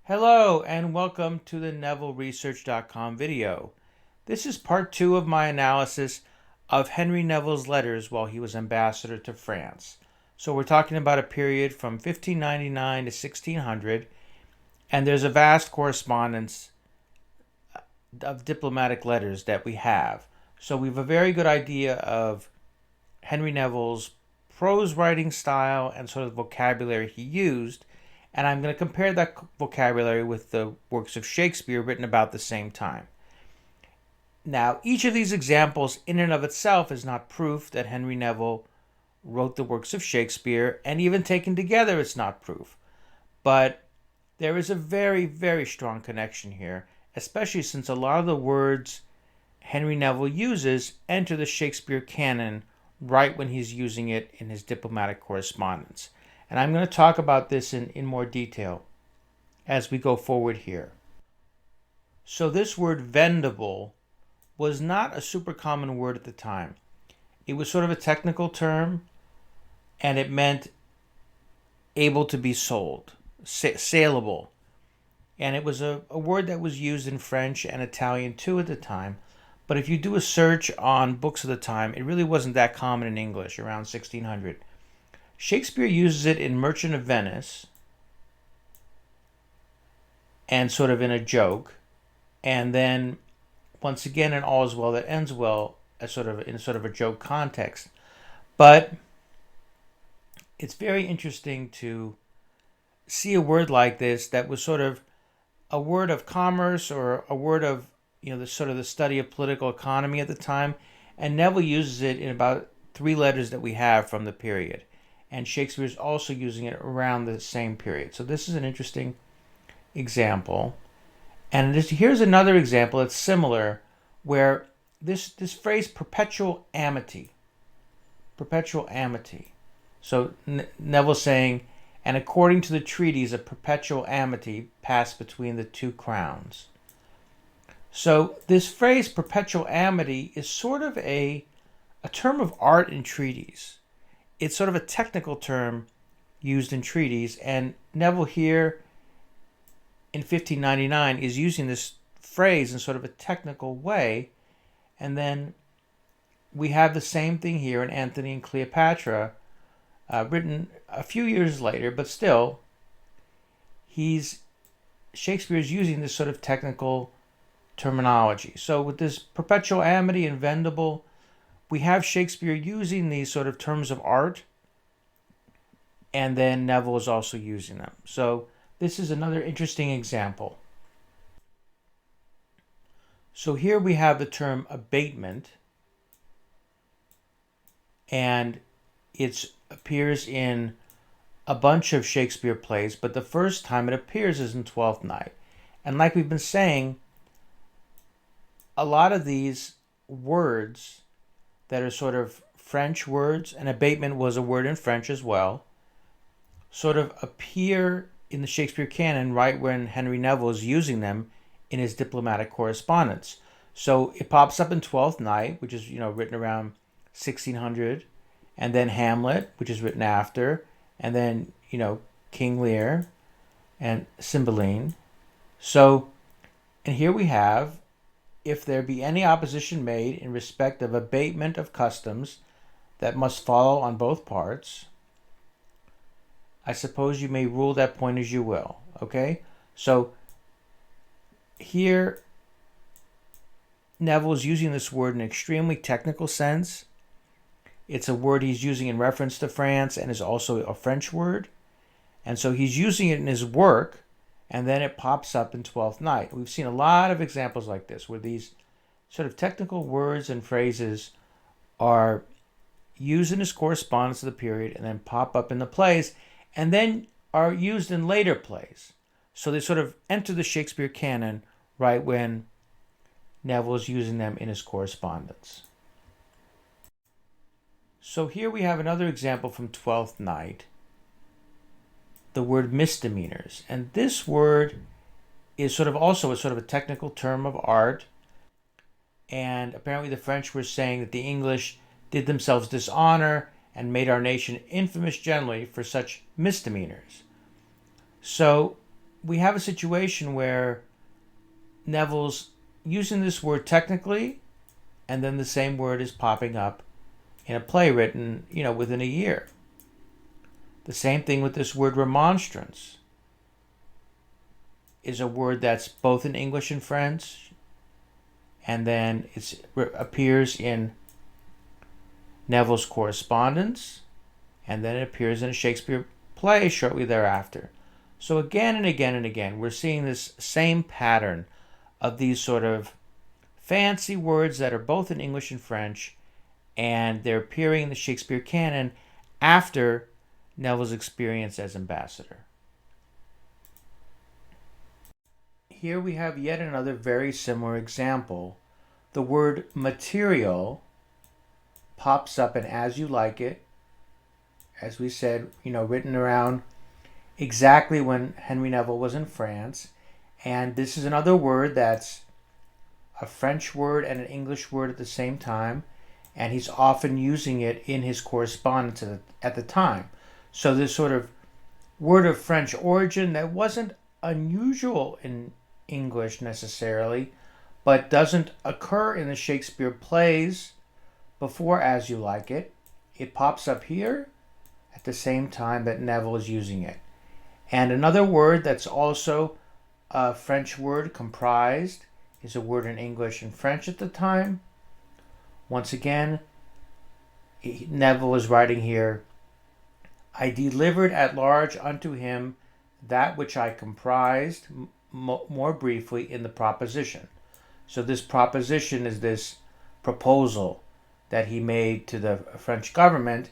Hello and welcome to the NevilleResearch.com video. This is part 2 of my analysis of Henry Neville's letters while he was ambassador to France. So we're talking about a period from 1599 to 1600, and there's a vast correspondence of diplomatic letters that we have. So we have a very good idea of Henry Neville's prose writing style and sort of the vocabulary he used. And I'm going to compare that vocabulary with the works of Shakespeare written about the same time. Now, each of these examples in and of itself is not proof that Henry Neville wrote the works of Shakespeare, and even taken together it's not proof. But there is a very, very strong connection here, especially since a lot of the words Henry Neville uses enter the Shakespeare canon right when he's using it in his diplomatic correspondence. And I'm going to talk about this in more detail as we go forward here. So this word vendible was not a super common word at the time. It was sort of a technical term, and it meant able to be sold, saleable. And it was a word that was used in French and Italian too at the time. But if you do a search on books of the time, it really wasn't that common in English around 1600. Shakespeare uses it in Merchant of Venice and sort of in a joke, and then once again in All's Well That Ends Well as sort of a joke context. But it's very interesting to see a word like this that was sort of a word of commerce or a word of the sort of the study of political economy at the time, and Neville uses it in about 3 letters that we have from the period. And Shakespeare is also using it around the same period. So this is an interesting example. And here's another example that's similar, where this phrase perpetual amity. Perpetual amity. So Neville's saying, and according to the treaties of perpetual amity passed between the 2 crowns. So this phrase perpetual amity is sort of a term of art in treaties. It's sort of a technical term used in treaties, and Neville here in 1599 is using this phrase in sort of a technical way. And then we have the same thing here in Antony and Cleopatra, written a few years later, but still Shakespeare is using this sort of technical terminology. So with this perpetual amity and vendible, we have Shakespeare using these sort of terms of art, and then Neville is also using them. So this is another interesting example. So here we have the term abatement, and it appears in a bunch of Shakespeare plays, but the first time it appears is in Twelfth Night. And like we've been saying, a lot of these words that are sort of French words, and abatement was a word in French as well, sort of appear in the Shakespeare canon right when Henry Neville is using them in his diplomatic correspondence. So it pops up in Twelfth Night, which is written around 1600, and then Hamlet, which is written after, and then King Lear and Cymbeline. So, and here we have, if there be any opposition made in respect of abatement of customs that must follow on both parts, I suppose you may rule that point as you will. Okay? So here Neville is using this word in an extremely technical sense. It's a word he's using in reference to France and is also a French word. And so he's using it in his work, and then it pops up in Twelfth Night. We've seen a lot of examples like this, where these sort of technical words and phrases are used in his correspondence of the period and then pop up in the plays, and then are used in later plays. So they sort of enter the Shakespeare canon right when Neville is using them in his correspondence. So here we have another example from Twelfth Night, the word misdemeanors. And this word is also a technical term of art. And apparently the French were saying that the English did themselves dishonor and made our nation infamous generally for such misdemeanors. So we have a situation where Neville's using this word technically, and then the same word is popping up in a play written, within a year. The same thing with this word remonstrance. Is a word that's both in English and French, and then it appears in Neville's correspondence, and then it appears in a Shakespeare play shortly thereafter. So again and again and again, we're seeing this same pattern of these sort of fancy words that are both in English and French, and they're appearing in the Shakespeare canon after Neville's experience as ambassador. Here we have yet another very similar example. The word material pops up in As You Like It, as we said, written around exactly when Henry Neville was in France. And this is another word that's a French word and an English word at the same time. And he's often using it in his correspondence at the time. So this sort of word of French origin that wasn't unusual in English necessarily, but doesn't occur in the Shakespeare plays before As You Like It. It pops up here at the same time that Neville is using it. And another word that's also a French word, comprised, is a word in English and French at the time. Once again, Neville is writing here, I delivered at large unto him that which I comprised more briefly in the proposition. So this proposition is this proposal that he made to the French government,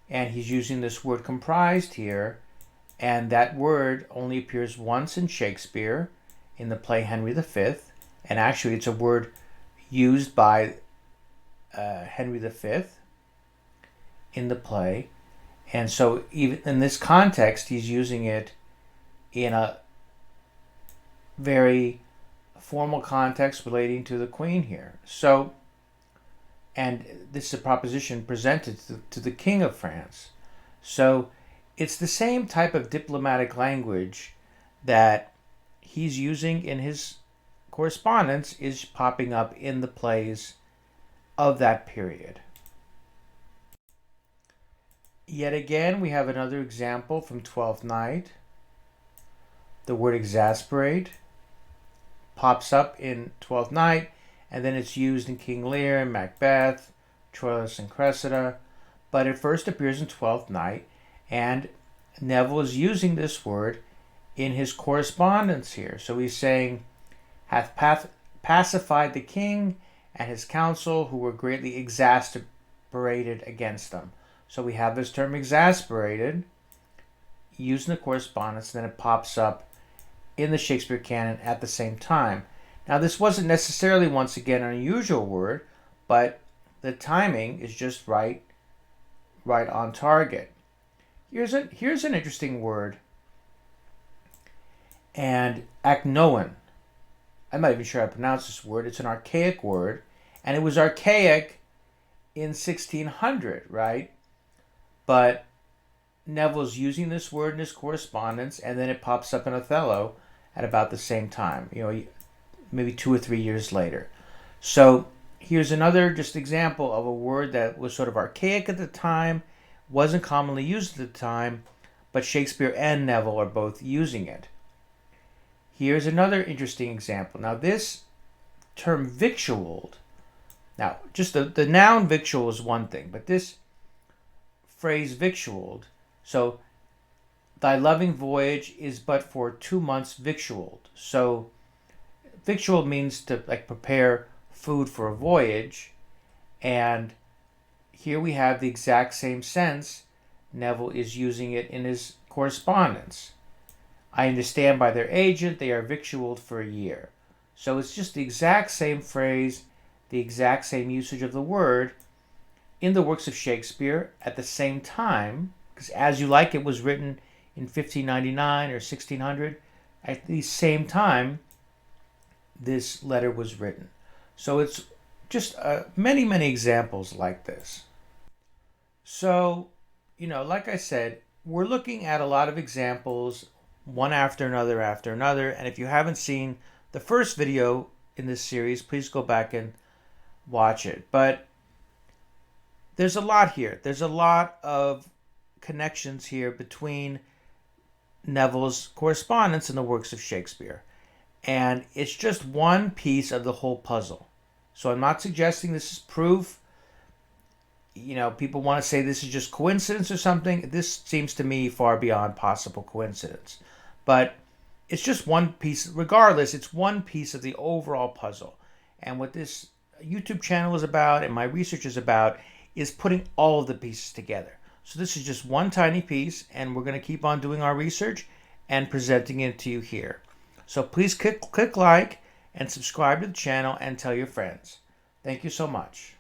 and he's using this word comprised here, and that word only appears once in Shakespeare in the play Henry V, and actually it's a word used by Henry V in the play. And so even in this context, he's using it in a very formal context relating to the Queen here. So, and this is a proposition presented to the King of France. So it's the same type of diplomatic language that he's using in his correspondence is popping up in the plays of that period. Yet again, we have another example from Twelfth Night. The word exasperate pops up in Twelfth Night, and then it's used in King Lear, Macbeth, Troilus and Cressida, but it first appears in Twelfth Night, and Neville is using this word in his correspondence here. So he's saying, hath pacified the king and his council, who were greatly exasperated against them. So we have this term exasperated used in the correspondence, and then it pops up in the Shakespeare canon at the same time. Now this wasn't necessarily, once again, an unusual word, but the timing is just right on target. Here's an interesting word, and aknoan. I'm not even sure how to pronounce this word. It's an archaic word, and it was archaic in 1600, right? But Neville's using this word in his correspondence, and then it pops up in Othello at about the same time, maybe 2 or 3 years later. So here's another just example of a word that was sort of archaic at the time, wasn't commonly used at the time, but Shakespeare and Neville are both using it. Here's another interesting example. Now this term victualled, now just the noun victual is one thing, but this phrase victualled, so thy loving voyage is but for 2 months victualled. So victual means to prepare food for a voyage, and here we have the exact same sense. Neville is using it in his correspondence. I understand by their agent they are victualled for a year. So it's just the exact same phrase, the exact same usage of the word in the works of Shakespeare at the same time, because As You Like It was written in 1599 or 1600. At the same time, this letter was written. So it's just many, many examples like this. So, like I said, we're looking at a lot of examples one after another. And if you haven't seen the first video in this series, please go back and watch it. But there's a lot here. There's a lot of connections here between Neville's correspondence and the works of Shakespeare. And it's just one piece of the whole puzzle. So I'm not suggesting this is proof. People want to say this is just coincidence or something. This seems to me far beyond possible coincidence. But it's just one piece. Regardless, it's one piece of the overall puzzle. And what this YouTube channel is about and my research is about is putting all of the pieces together. So this is just one tiny piece, and we're going to keep on doing our research and presenting it to you here. So please click like and subscribe to the channel and tell your friends. Thank you so much.